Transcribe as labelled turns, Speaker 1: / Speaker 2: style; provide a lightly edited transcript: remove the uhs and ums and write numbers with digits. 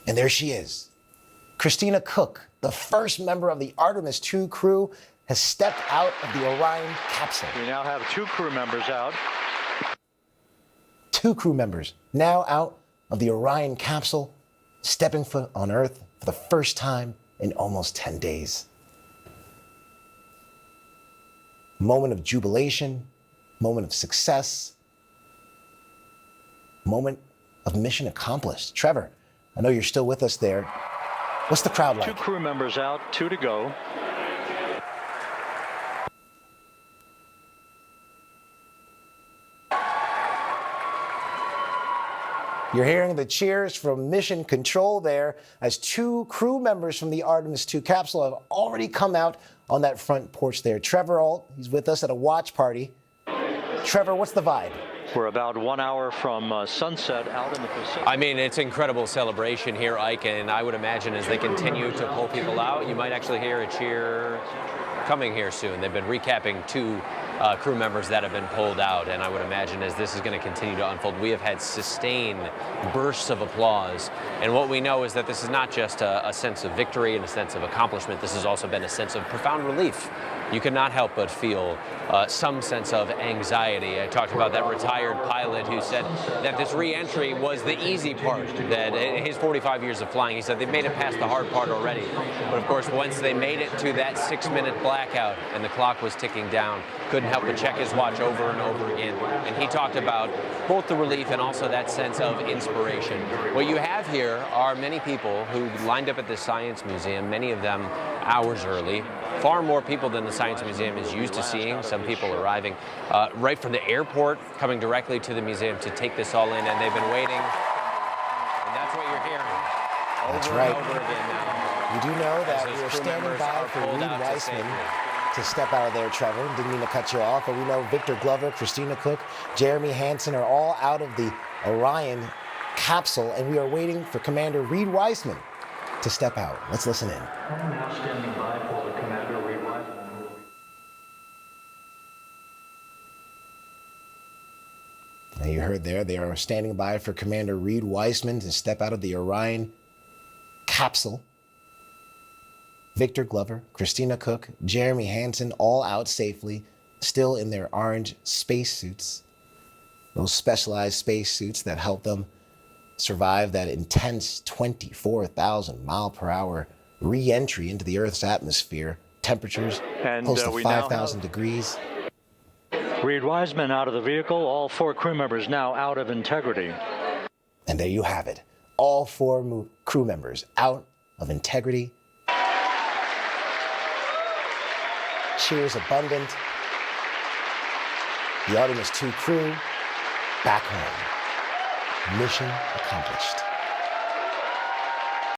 Speaker 1: And there she is. Christina Cook, the first member of the Artemis II crew, has stepped out of the Orion capsule.
Speaker 2: We now have 2 crew members out.
Speaker 1: 2 crew members now out of the Orion capsule, stepping foot on Earth for the first time in almost 10 days. Moment of jubilation, moment of success, moment of mission accomplished. Trevor, I know you're still with us there. What's the crowd like?
Speaker 2: 2 crew members out, 2 to go.
Speaker 1: You're hearing the cheers from Mission Control there as 2 crew members from the Artemis II capsule have already come out on that front porch there. Trevor Alt, he's with us at a watch party. Trevor, what's the vibe?
Speaker 2: We're about 1 hour from sunset out in the Pacific.
Speaker 3: I mean, it's incredible celebration here, Ike, and I would imagine as they continue to pull people out, you might actually hear a cheer coming here soon. They've been recapping 2 crew members that have been pulled out, and I would imagine as this is going to continue to unfold, we have had sustained bursts of applause. And what we know is that this is not just a sense of victory and a sense of accomplishment. This has also been a sense of profound relief. You could not help but feel some sense of anxiety. I talked about that retired pilot who said that this re-entry was the easy part, that in his 45 years of flying, he said they've made it past the hard part already. But of course, once they made it to that 6-minute blackout and the clock was ticking down, couldn't help but check his watch over and over again. And he talked about both the relief and also that sense of inspiration. What you have here are many people who lined up at the Science Museum, many of them hours early. Far more people than the Science Museum is used to seeing. Some people arriving right from the airport, coming directly to the museum to take this all in, and they've been waiting. And that's what you're hearing.
Speaker 1: That's
Speaker 3: over
Speaker 1: right.
Speaker 3: and over again now.
Speaker 1: You do know that we are standing by for Reed Weissman to step out of there, Trevor. Didn't mean to cut you off, but we know Victor Glover, Christina Cook, Jeremy Hansen are all out of the Orion capsule, and we are waiting for Commander Reed Weissman to step out. Let's listen in.
Speaker 4: I'm now standing by for Commander Reed Weissman.
Speaker 1: Now you heard there, they are standing by for Commander Reed Weissman to step out of the Orion capsule. Victor Glover, Christina Cook, Jeremy Hansen, all out safely, still in their orange spacesuits. Those specialized spacesuits that help them survive that intense 24,000 mile per hour re-entry into the Earth's atmosphere. Temperatures close to 5,000 degrees.
Speaker 2: Reed Weissman out of the vehicle, all 4 crew members now out of integrity.
Speaker 1: And there you have it. All 4 crew members out of integrity. Cheers abundant. The Artemis II crew back home. Mission accomplished.